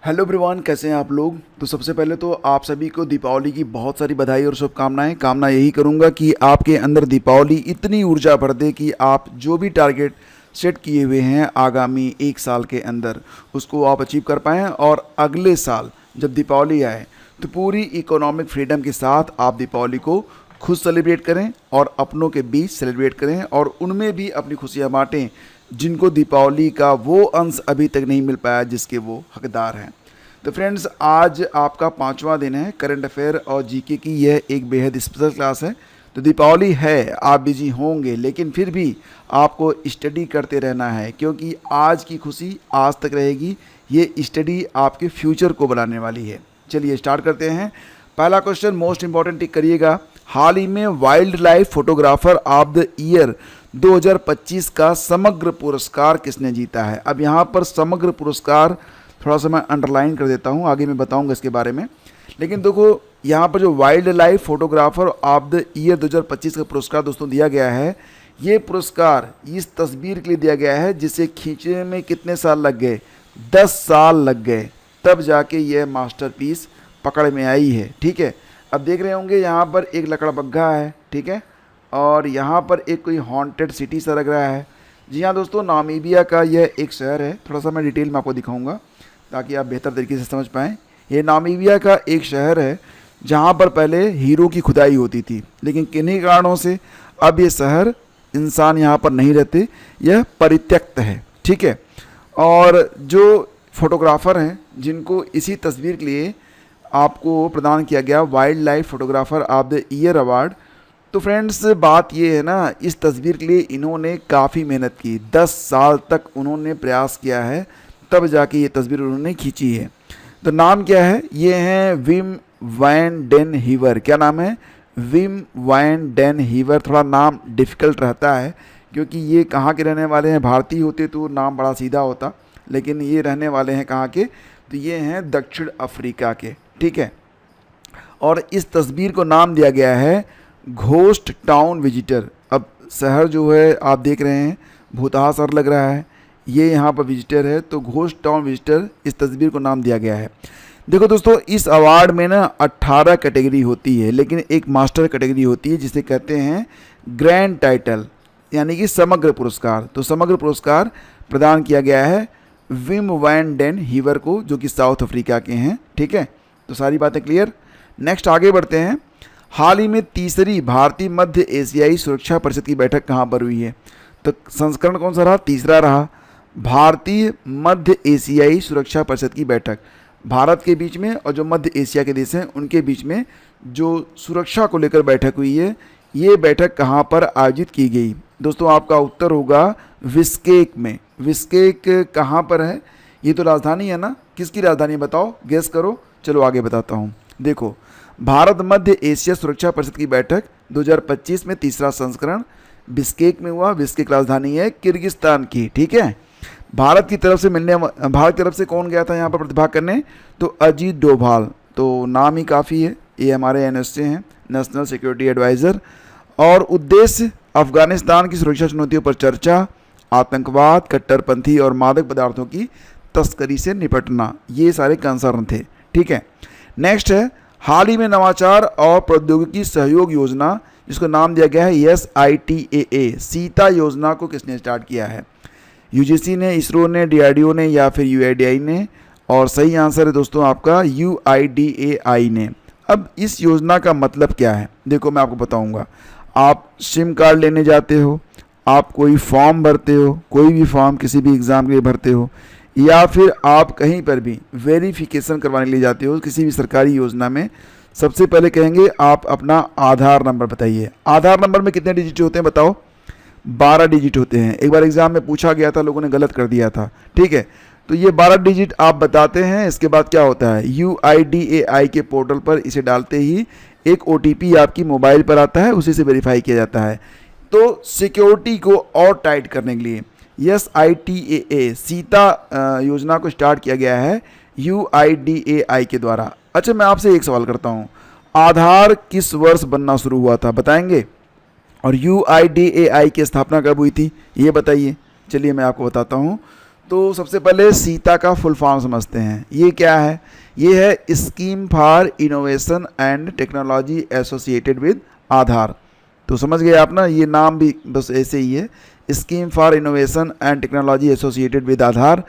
Hello everyone, कैसे हैं आप लोग। तो सबसे पहले तो आप सभी को दीपावली की बहुत सारी बधाई और शुभकामनाएं। कामना यही करूंगा कि आपके अंदर दीपावली इतनी ऊर्जा भर दे कि आप जो भी टारगेट सेट किए हुए हैं आगामी एक साल के अंदर उसको आप अचीव कर पाएँ, और अगले साल जब दीपावली आए तो पूरी इकोनॉमिक फ्रीडम के साथ आप दीपावली को खुद सेलिब्रेट करें और अपनों के बीच सेलिब्रेट करें, और उनमें भी अपनी खुशियाँ बांटें जिनको दीपावली का वो अंश अभी तक नहीं मिल पाया जिसके वो हकदार हैं। तो फ्रेंड्स, आज आपका 5वां दिन है। करंट अफेयर और जीके की यह एक बेहद स्पेशल क्लास है। तो दीपावली है, आप बिजी होंगे, लेकिन फिर भी आपको स्टडी करते रहना है, क्योंकि आज की खुशी आज तक रहेगी। ये स्टडी आपके फ्यूचर को बनाने वाली है। चलिए स्टार्ट करते हैं। पहला क्वेश्चन मोस्ट इंपॉर्टेंट, टिक करिएगा। हाल ही में wild life photographer of the year 2025 का समग्र पुरस्कार किसने जीता है। अब यहाँ पर समग्र पुरस्कार थोड़ा सा मैं अंडरलाइन कर देता हूँ, आगे मैं बताऊँगा इसके बारे में। लेकिन देखो, यहाँ पर जो wild life photographer of the year 2025 का पुरस्कार दोस्तों दिया गया है, ये पुरस्कार इस तस्वीर के लिए दिया गया है जिसे खींचने में कितने साल लग गए, 10 साल लग गए, तब जाके यह मास्टरपीस पकड़ में आई है। ठीक है, अब देख रहे होंगे यहाँ पर एक लकड़बग्घा है, ठीक है, और यहाँ पर एक कोई हॉन्टेड सिटी सा लग रहा है। जी हाँ दोस्तों, नामीबिया का यह एक शहर है। थोड़ा सा मैं डिटेल में आपको दिखाऊंगा ताकि आप बेहतर तरीके से समझ पाएँ। ये नामीबिया का एक शहर है जहाँ पर पहले हीरो की खुदाई होती थी, लेकिन किन्हीं कारणों से अब ये शहर, इंसान यहाँ पर नहीं रहते, यह परित्यक्त है। ठीक है, और जो फोटोग्राफ़र हैं जिनको इसी तस्वीर के लिए आपको प्रदान किया गया wild life photographer of the year award, तो फ्रेंड्स बात ये है ना, इस तस्वीर के लिए इन्होंने काफ़ी मेहनत की। 10 साल तक उन्होंने प्रयास किया है, तब जाके ये तस्वीर उन्होंने खींची है। तो नाम क्या है, ये हैं विम वैन डेन हीवर। क्या नाम है, विम वैन डेन हीवर। थोड़ा नाम डिफ़िकल्ट रहता है क्योंकि ये कहाँ के रहने वाले हैं। भारतीय होते तो नाम बड़ा सीधा होता, लेकिन ये रहने वाले हैं कहाँ के, तो ये हैं दक्षिण अफ्रीका के। ठीक है, और इस तस्वीर को नाम दिया गया है घोस्ट टाउन विजिटर। अब शहर जो है आप देख रहे हैं भूतहा शहर लग रहा है, ये यहाँ पर विजिटर है, तो घोस्ट टाउन विजिटर इस तस्वीर को नाम दिया गया है। देखो दोस्तों, इस अवार्ड में ना 18 कैटेगरी होती है, लेकिन एक मास्टर कैटेगरी होती है जिसे कहते हैं ग्रैंड टाइटल, यानी कि समग्र पुरस्कार। तो समग्र पुरस्कार प्रदान किया गया है विम वैन डेन हीवर को, जो कि साउथ अफ्रीका के हैं। ठीक है, तो सारी बातें क्लियर। नेक्स्ट आगे बढ़ते हैं। हाल ही में तीसरी भारतीय मध्य एशियाई सुरक्षा परिषद की बैठक कहाँ पर हुई है। तो संस्करण कौन सा रहा, तीसरा रहा। भारतीय मध्य एशियाई सुरक्षा परिषद की बैठक, भारत के बीच में और जो मध्य एशिया के देश हैं उनके बीच में जो सुरक्षा को लेकर बैठक हुई है, ये बैठक कहाँ पर आयोजित की गई। दोस्तों आपका उत्तर होगा बिश्केक में। बिश्केक कहाँ पर है, ये तो राजधानी है ना, किसकी राजधानी है बताओ, गेस करो। चलो आगे बताता हूँ। देखो, भारत मध्य एशिया सुरक्षा परिषद की बैठक 2025 में तीसरा संस्करण बिश्केक में हुआ। बिश्केक राजधानी है किर्गिस्तान की। ठीक है, भारत की तरफ से कौन गया था यहाँ पर प्रतिभाग करने, तो अजीत डोभाल। तो नाम ही काफ़ी है, ये हमारे एनएसए हैं, नेशनल सिक्योरिटी एडवाइज़र। और उद्देश्य अफगानिस्तान की सुरक्षा चुनौतियों पर चर्चा, आतंकवाद, कट्टरपंथी और मादक पदार्थों की तस्करी से निपटना, ये सारे कंसर्न थे। ठीक है, नेक्स्ट है हाल ही में नवाचार और प्रौद्योगिकी सहयोग योजना, जिसको नाम दिया गया है SITAA, सीता योजना को किसने स्टार्ट किया है। यूजीसी ने, इसरो ने, DRDO ने या फिर UIDAI ने। और सही आंसर है दोस्तों आपका UIDAI ने। अब इस योजना का मतलब क्या है, देखो मैं आपको बताऊंगा। आप सिम कार्ड लेने जाते हो, आप कोई फॉर्म भरते हो, कोई भी फॉर्म किसी भी एग्ज़ाम के लिए भरते हो, या फिर आप कहीं पर भी वेरिफिकेशन करवाने के लिए जाते हो किसी भी सरकारी योजना में, सबसे पहले कहेंगे आप अपना आधार नंबर बताइए। आधार नंबर में कितने डिजिट होते हैं बताओ, 12 डिजिट होते हैं। एक बार एग्ज़ाम में पूछा गया था, लोगों ने गलत कर दिया था। ठीक है, तो ये 12 डिजिट आप बताते हैं। इसके बाद क्या होता है, UIDAI के पोर्टल पर इसे डालते ही एक OTP आपकी मोबाइल पर आता है, उसी से वेरीफाई किया जाता है। तो सिक्योरिटी को और टाइट करने के लिए SITAA सीता योजना को स्टार्ट किया गया है UIDAI के द्वारा। अच्छा, मैं आपसे एक सवाल करता हूँ, आधार किस वर्ष बनना शुरू हुआ था बताएंगे, और UIDAI की स्थापना कब हुई थी ये बताइए। चलिए मैं आपको बताता हूँ। तो सबसे पहले सीता का फुल फॉर्म समझते हैं। ये क्या है? ये है scheme for innovation and technology associated with Aadhaar. तो समझ गए आप ना, ये नाम भी बस ऐसे ही है, scheme for innovation and technology associated with Aadhaar.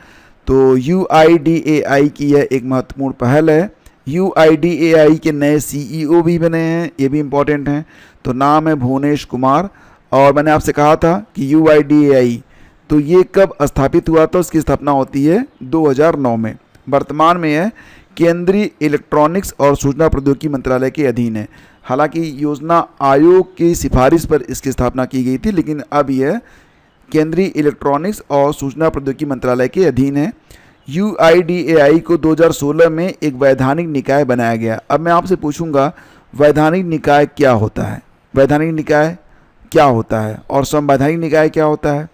तो UIDAI की यह एक महत्वपूर्ण पहल है। UIDAI के नए CEO भी बने हैं, ये भी इम्पोर्टेंट हैं। तो नाम है भुवनेश कुमार। और मैंने आपसे कहा था कि UIDAI तो ये कब स्थापित हुआ था? उसकी स्थापना होती है 2009 में। वर्तमान में यह केंद्रीय इलेक्ट्रॉनिक्स और सूचना प्रौद्योगिकी मंत्रालय के अधीन है। हालांकि योजना आयोग की सिफारिश पर इसकी स्थापना की गई थी, लेकिन अब यह केंद्रीय इलेक्ट्रॉनिक्स और सूचना प्रौद्योगिकी मंत्रालय के अधीन है। UIDAI को 2016 में एक वैधानिक निकाय बनाया गया। अब मैं आपसे पूछूंगा, वैधानिक निकाय क्या होता है? वैधानिक निकाय क्या होता है और संवैधानिक निकाय क्या होता है?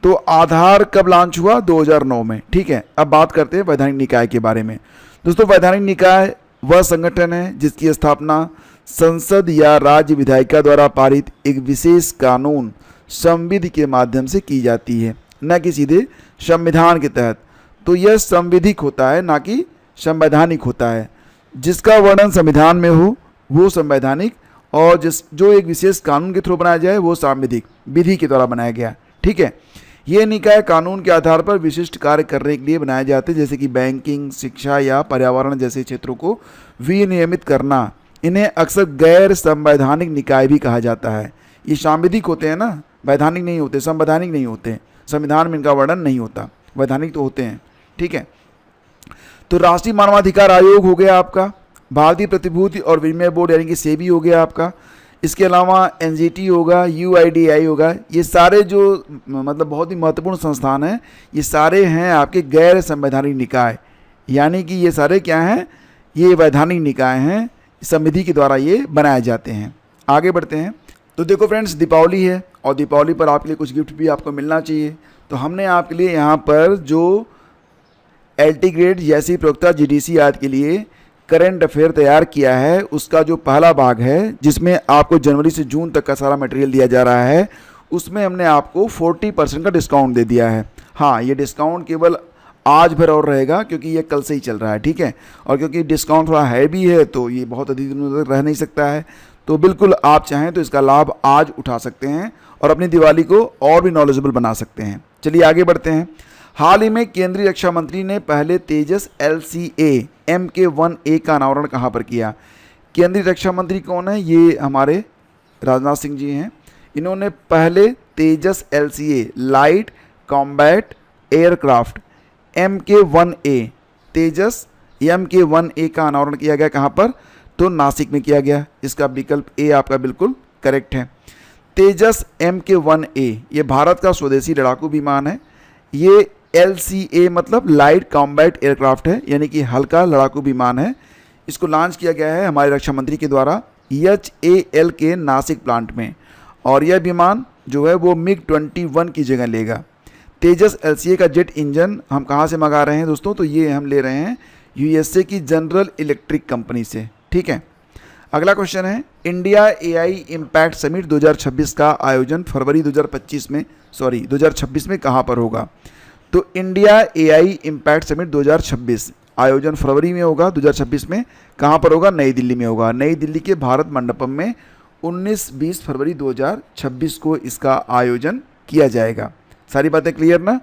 तो आधार कब लॉन्च हुआ? 2009 में। ठीक है, अब बात करते हैं वैधानिक निकाय के बारे में। दोस्तों, वैधानिक निकाय वह संगठन है जिसकी स्थापना संसद या राज्य विधायिका द्वारा पारित एक विशेष कानून संविधि के माध्यम से की जाती है, न कि सीधे संविधान के तहत। तो यह संविधिक होता है, ना कि संवैधानिक होता है। जिसका वर्णन संविधान में हो वो संवैधानिक, और जो एक विशेष कानून के थ्रू बनाया जाए वो सांविधिक विधि के द्वारा बनाया गया। ठीक है, ये निकाय कानून के आधार पर विशिष्ट कार्य करने के लिए बनाए जाते हैं, जैसे कि बैंकिंग, शिक्षा या पर्यावरण जैसे क्षेत्रों को विनियमित करना। इन्हें अक्सर गैर संवैधानिक निकाय भी कहा जाता है। ये सांविधिक होते हैं ना, वैधानिक नहीं होते, संवैधानिक नहीं होते। संविधान में इनका वर्णन नहीं होता, वैधानिक तो होते हैं। ठीक है, तो राष्ट्रीय मानवाधिकार आयोग हो गया आपका, भारतीय प्रतिभूति और विनिमय बोर्ड यानी कि सेबी हो गया आपका, इसके अलावा NGT होगा, UIDAI होगा। ये सारे जो मतलब बहुत ही महत्वपूर्ण संस्थान हैं, ये सारे हैं आपके गैर संवैधानिक निकाय, यानी कि ये सारे क्या हैं? ये वैधानिक निकाय हैं, संविधि के द्वारा ये बनाए जाते हैं। आगे बढ़ते हैं। तो देखो फ्रेंड्स, दीपावली है और दीपावली पर आपके लिए कुछ गिफ्ट भी आपको मिलना चाहिए। तो हमने आपके लिए यहाँ पर जो LT ग्रेड जैसी प्रवक्ता GDC आदि के लिए करंट अफेयर तैयार किया है, उसका जो पहला भाग है जिसमें आपको जनवरी से जून तक का सारा मटेरियल दिया जा रहा है, उसमें हमने आपको 40% का डिस्काउंट दे दिया है। हाँ, ये डिस्काउंट केवल आज भर और रहेगा, क्योंकि ये कल से ही चल रहा है। ठीक है, और क्योंकि डिस्काउंट थोड़ा हैवी है तो ये बहुत अधिक दिनों तक रह नहीं सकता है। तो बिल्कुल आप चाहें तो इसका लाभ आज उठा सकते हैं और अपनी दिवाली को और भी नॉलेजेबल बना सकते हैं। चलिए आगे बढ़ते हैं। हाल ही में केंद्रीय रक्षा मंत्री ने पहले तेजस LCA Mk1A का अनावरण कहाँ पर किया? केंद्रीय रक्षा मंत्री कौन है? ये हमारे राजनाथ सिंह जी हैं। इन्होंने पहले तेजस LCA light combat aircraft Mk1A तेजस Mk1A का अनावरण किया गया। कहाँ पर? तो नासिक में किया गया। इसका विकल्प ए आपका बिल्कुल करेक्ट है। तेजस Mk1A ये भारत का स्वदेशी लड़ाकू विमान है। ये LCA मतलब लाइट कॉम्बैट एयरक्राफ्ट है, यानी कि हल्का लड़ाकू विमान है। इसको लॉन्च किया गया है हमारे रक्षा मंत्री के द्वारा HAL के नासिक प्लांट में, और यह विमान जो है वो MiG-21 की जगह लेगा। तेजस LCA का जेट इंजन हम कहाँ से मंगा रहे हैं दोस्तों? तो ये हम ले रहे हैं USA की जनरल इलेक्ट्रिक कंपनी से। ठीक है, अगला क्वेश्चन है, इंडिया AI इम्पैक्ट समिट 2026 का आयोजन फरवरी 2026 में कहाँ पर होगा? तो इंडिया AI इम्पैक्ट समिट 2026 आयोजन फरवरी में होगा 2026 में। कहाँ पर होगा? नई दिल्ली में होगा। नई दिल्ली के भारत मंडपम में 19-20 फरवरी 2026 को इसका आयोजन किया जाएगा। सारी बातें क्लियर ना?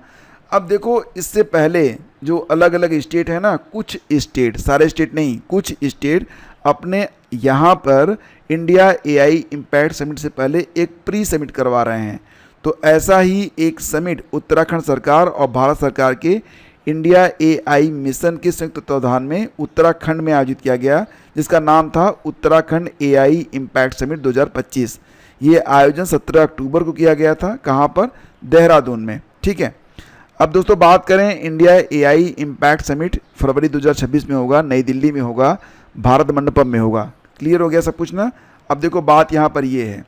अब देखो, इससे पहले जो अलग अलग स्टेट है ना, कुछ स्टेट, सारे स्टेट नहीं, कुछ स्टेट अपने यहाँ पर इंडिया AI इम्पैक्ट समिट से पहले एक प्री समिट करवा रहे हैं। तो ऐसा ही एक समिट उत्तराखंड सरकार और भारत सरकार के इंडिया AI मिशन के संयुक्त तत्वाधान में उत्तराखंड में आयोजित किया गया, जिसका नाम था उत्तराखंड AI इम्पैक्ट समिट 2025। ये आयोजन 17 अक्टूबर को किया गया था। कहाँ पर? देहरादून में। ठीक है, अब दोस्तों बात करें, इंडिया AI इम्पैक्ट समिट फरवरी 2026 में होगा, नई दिल्ली में होगा, भारत मंडपम में होगा। क्लियर हो गया सब कुछ ना? अब देखो, बात यहाँ पर ये है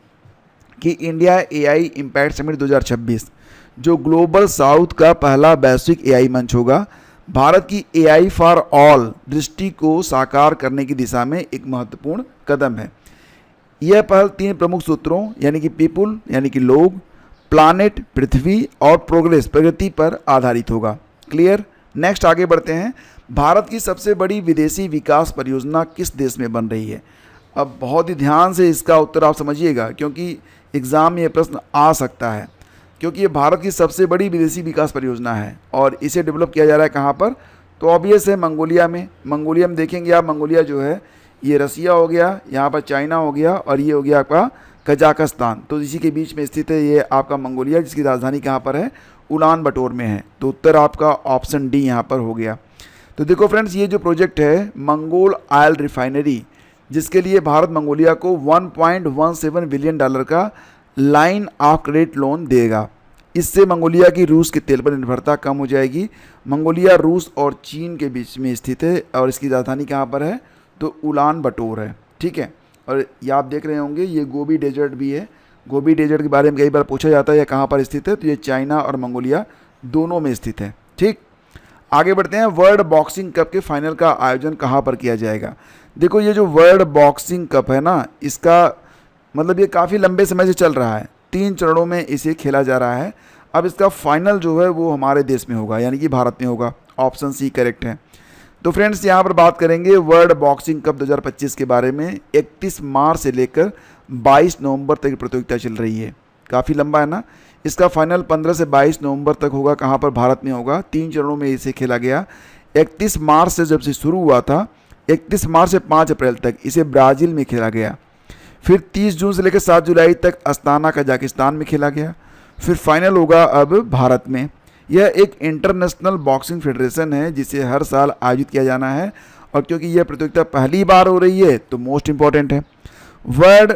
कि इंडिया AI इम्पैक्ट समिट 2026 जो ग्लोबल साउथ का पहला वैश्विक AI मंच होगा, भारत की AI फॉर ऑल दृष्टि को साकार करने की दिशा में एक महत्वपूर्ण कदम है। यह पहल 3 प्रमुख सूत्रों यानी कि पीपुल यानी कि लोग, प्लानेट पृथ्वी और प्रोग्रेस प्रगति पर आधारित होगा। क्लियर। नेक्स्ट आगे बढ़ते हैं। भारत की सबसे बड़ी विदेशी विकास परियोजना किस देश में बन रही है? अब बहुत ही ध्यान से इसका उत्तर आप समझिएगा, क्योंकि एग्ज़ाम में ये प्रश्न आ सकता है, क्योंकि ये भारत की सबसे बड़ी विदेशी विकास परियोजना है और इसे डेवलप किया जा रहा है कहाँ पर? तो ऑब्वियस है मंगोलिया में। मंगोलिया में देखेंगे आप, मंगोलिया जो है ये रसिया हो गया, यहाँ पर चाइना हो गया और ये हो गया आपका कजाकिस्तान। तो इसी के बीच में स्थित है ये आपका मंगोलिया, जिसकी राजधानी कहाँ पर है? उलान बटोर में है। तो उत्तर आपका ऑप्शन डी यहाँ पर हो गया। तो देखो फ्रेंड्स, ये जो प्रोजेक्ट है मंगोल ऑयल रिफाइनरी, जिसके लिए भारत मंगोलिया को $1.17 बिलियन का लाइन ऑफ क्रेडिट लोन देगा। इससे मंगोलिया की रूस के तेल पर निर्भरता कम हो जाएगी। मंगोलिया रूस और चीन के बीच में स्थित है और इसकी राजधानी कहाँ पर है? तो उलान बटोर है, ठीक है। और ये आप देख रहे होंगे ये गोबी डेजर्ट भी है। गोबी डेजर्ट के बारे में कई बार पूछा जाता है, यह कहाँ पर स्थित है? तो ये चाइना और मंगोलिया दोनों में स्थित है, ठीक। आगे बढ़ते हैं। वर्ल्ड बॉक्सिंग कप के फाइनल का आयोजन कहाँ पर किया जाएगा? देखो ये जो वर्ल्ड बॉक्सिंग कप है ना, इसका मतलब ये काफ़ी लंबे समय से चल रहा है, 3 चरणों में इसे खेला जा रहा है। अब इसका फाइनल जो है वो हमारे देश में होगा, यानी कि भारत में होगा। ऑप्शन सी करेक्ट है। तो फ्रेंड्स यहाँ पर बात करेंगे वर्ल्ड बॉक्सिंग कप 2025 के बारे में। 31 मार्च से लेकर 22 नवंबर तक प्रतियोगिता चल रही है, काफ़ी लंबा है ना। इसका फाइनल 15 से 22 नवंबर तक होगा, कहाँ पर? भारत में होगा। 3 चरणों में इसे खेला गया। 31 मार्च से जब से शुरू हुआ था, 31 मार्च से 5 अप्रैल तक इसे ब्राज़ील में खेला गया। फिर 30 जून से लेकर 7 जुलाई तक अस्ताना कजाकिस्तान में खेला गया। फिर फाइनल होगा अब भारत में। यह एक इंटरनेशनल बॉक्सिंग फेडरेशन है जिसे हर साल आयोजित किया जाना है, और क्योंकि यह प्रतियोगिता पहली बार हो रही है तो मोस्ट इम्पॉर्टेंट है। वर्ल्ड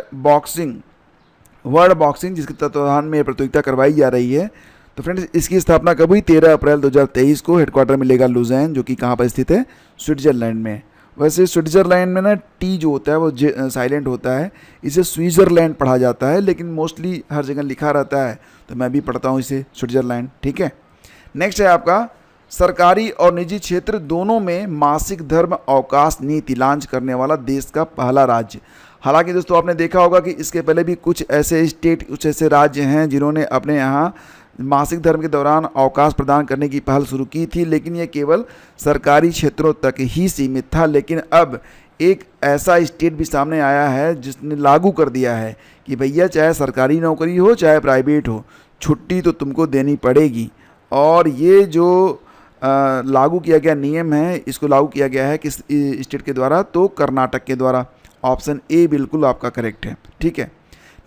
बॉक्सिंग जिसके तत्वाधान में प्रतियोगिता करवाई जा रही है। तो फ्रेंड्स इसकी स्थापना कब हुई? 13 अप्रैल 2023 को। हेडक्वार्टर मिलेगा लुज़ैन, जो कि कहाँ पर स्थित है? स्विट्ज़रलैंड में। वैसे स्विट्ज़रलैंड में ना टी जो होता है वो साइलेंट होता है, इसे स्विट्ज़रलैंड पढ़ा जाता है, लेकिन मोस्टली हर जगह लिखा रहता है, तो मैं भी पढ़ता हूँ इसे स्विट्ज़रलैंड, ठीक है। नेक्स्ट है आपका सरकारी और निजी क्षेत्र दोनों में मासिक धर्म अवकाश नीति लॉन्च करने वाला देश का पहला राज्य। हालांकि दोस्तों आपने देखा होगा कि इसके पहले भी कुछ ऐसे स्टेट, कुछ ऐसे राज्य हैं जिन्होंने अपने यहाँ मासिक धर्म के दौरान अवकाश प्रदान करने की पहल शुरू की थी, लेकिन ये केवल सरकारी क्षेत्रों तक ही सीमित था। लेकिन अब एक ऐसा स्टेट भी सामने आया है जिसने लागू कर दिया है कि भैया चाहे सरकारी नौकरी हो चाहे प्राइवेट हो, छुट्टी तो तुमको देनी पड़ेगी। और ये जो लागू किया गया नियम है, इसको लागू किया गया है किस स्टेट के द्वारा? तो कर्नाटक के द्वारा। ऑप्शन ए बिल्कुल आपका करेक्ट है, ठीक है।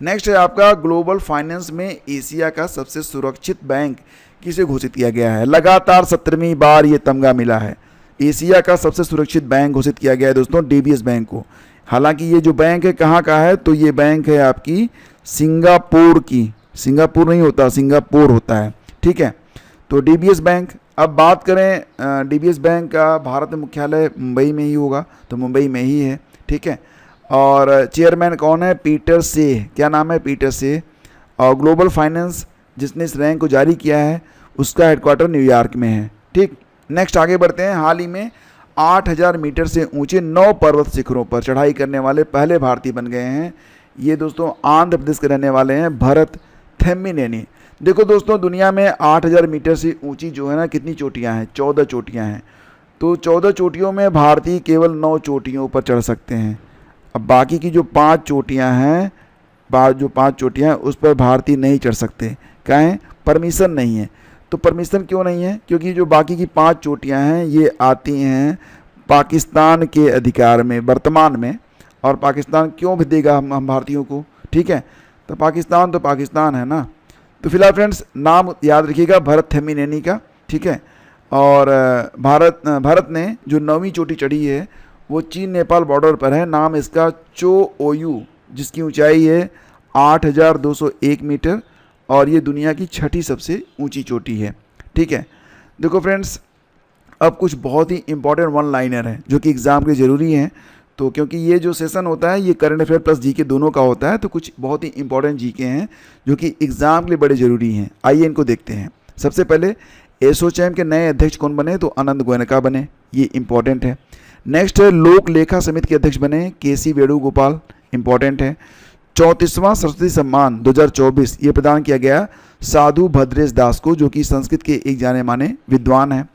नेक्स्ट है आपका ग्लोबल फाइनेंस में एशिया का सबसे सुरक्षित बैंक किसे घोषित किया गया है? लगातार 17वीं बार ये तमगा मिला है। एशिया का सबसे सुरक्षित बैंक घोषित किया गया है दोस्तों डीबीएस बैंक को। हालांकि ये जो बैंक है कहाँ का है? तो ये बैंक है आपकी सिंगापुर की। सिंगापुर नहीं होता, सिंगापुर होता है, ठीक है। तो डीबीएस बैंक। अब बात करें डीबीएस बैंक का भारत में मुख्यालय मुंबई में ही होगा, तो मुंबई में ही है, ठीक है। और चेयरमैन कौन है? पीटर से। क्या नाम है? पीटर से। और ग्लोबल फाइनेंस जिसने इस रैंक को जारी किया है उसका हेडक्वार्टर न्यूयॉर्क में है, ठीक। नेक्स्ट आगे बढ़ते हैं। हाल ही में 8000 मीटर से ऊंचे 9 पर्वत शिखरों पर चढ़ाई करने वाले पहले भारतीय बन गए हैं। ये दोस्तों आंध्र प्रदेश के रहने वाले हैं भरत थेम्मिनेनी। देखो दोस्तों दुनिया में 8000 मीटर से ऊंची जो है ना, कितनी चोटियां हैं? 14 चोटियां हैं। तो 14 चोटियों में भारतीय केवल 9 चोटियों पर चढ़ सकते हैं। अब बाकी की जो 5 चोटियां हैं, उस पर भारतीय नहीं चढ़ सकते। कहें परमिशन नहीं है। तो परमिशन क्यों नहीं है? क्योंकि जो बाकी की 5 चोटियां हैं ये आती हैं पाकिस्तान के अधिकार में वर्तमान में, और पाकिस्तान क्यों भी देगा हम भारतीयों को, ठीक है। तो पाकिस्तान है ना। तो फिलहाल फ्रेंड्स नाम याद रखिएगा भरत थेम्मिनेनी का, ठीक है। और भारत ने जो 9वीं चोटी चढ़ी है वो चीन नेपाल बॉर्डर पर है। नाम इसका चो ओयू, जिसकी ऊंचाई है 8201 मीटर, और ये दुनिया की 6ठी सबसे ऊंची चोटी है, ठीक है। देखो फ्रेंड्स अब कुछ बहुत ही इंपॉर्टेंट वन लाइनर हैं जो कि एग्ज़ाम के लिए ज़रूरी हैं। तो क्योंकि ये जो सेशन होता है ये करंट अफेयर प्लस जीके दोनों का होता है, तो कुछ बहुत ही इंपॉर्टेंट जीके हैं जो कि एग्ज़ाम के लिए बड़े ज़रूरी हैं। आइए इनको देखते हैं। सबसे पहले एसोचैम के नए अध्यक्ष कौन बने? तो आनंद गोयनका बने, ये इंपॉर्टेंट है। नेक्स्ट है लोक लेखा समिति के अध्यक्ष बने केसी वेणुगोपाल, इंपॉर्टेंट है। 34वां सरस्वती सम्मान 2024 ये प्रदान किया गया साधु भद्रेश दास को, जो कि संस्कृत के एक जाने माने विद्वान हैं।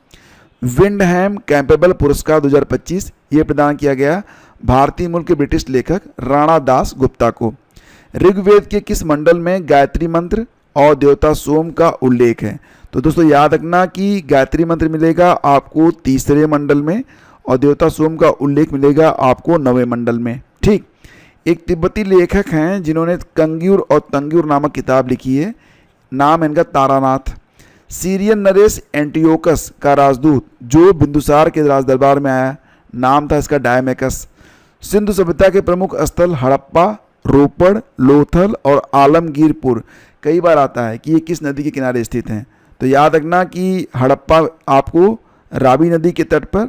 विंडहैम कैंपेबल पुरस्कार 2025 ये प्रदान किया गया भारतीय मूल के ब्रिटिश लेखक राणा दास गुप्ता को। ऋग्वेद के किस मंडल में गायत्री मंत्र और देवता सोम का उल्लेख है? तो दोस्तों याद रखना कि गायत्री मंत्र मिलेगा आपको तीसरे मंडल में और देवता सोम का उल्लेख मिलेगा आपको 9वें मंडल में। ठीक, एक तिब्बती लेखक हैं जिन्होंने कंग्यूर और तंग्यूर नामक किताब लिखी है, नाम है इनका तारानाथ। सीरियन नरेश एंटियोकस का राजदूत जो बिंदुसार के राज दरबार में आया, नाम था इसका डायमेकस। सिंधु सभ्यता के प्रमुख स्थल हड़प्पा, रोपड़, लोथल और आलमगीरपुर कई बार आता है कि ये किस नदी के किनारे स्थित हैं। तो याद रखना कि हड़प्पा आपको रावी नदी के तट पर,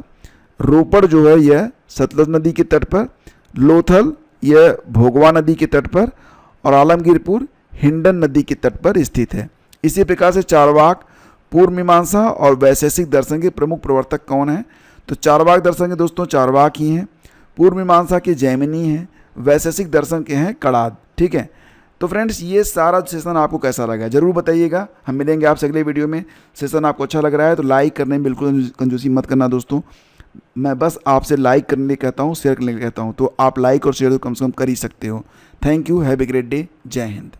रोपड़ जो है यह सतलज नदी के तट पर, लोथल यह भोगवा नदी के तट पर और आलमगीरपुर हिंडन नदी के तट पर स्थित है। इसी प्रकार से चारवाक, पूर्व मीमांसा और वैशेषिक दर्शन के प्रमुख प्रवर्तक कौन हैं? तो चारवाक दर्शन के दोस्तों चारवाक ही हैं, पूर्व मीमांसा के जैमिनी हैं, वैशेषिक दर्शन के हैं कड़ाद। ठीक है, तो फ्रेंड्स ये सारा सेशन आपको कैसा लगा जरूर बताइएगा। हम मिलेंगे आपसे अगले वीडियो में। सेशन आपको अच्छा लग रहा है तो लाइक करने में बिल्कुल कंजूसी मत करना दोस्तों। मैं बस आपसे लाइक करने के लिए कहता हूँ, शेयर करने के लिए कहता हूँ, तो आप लाइक और शेयर तो कम से कम कर ही सकते हो। Thank you, have a great day, जय हिंद।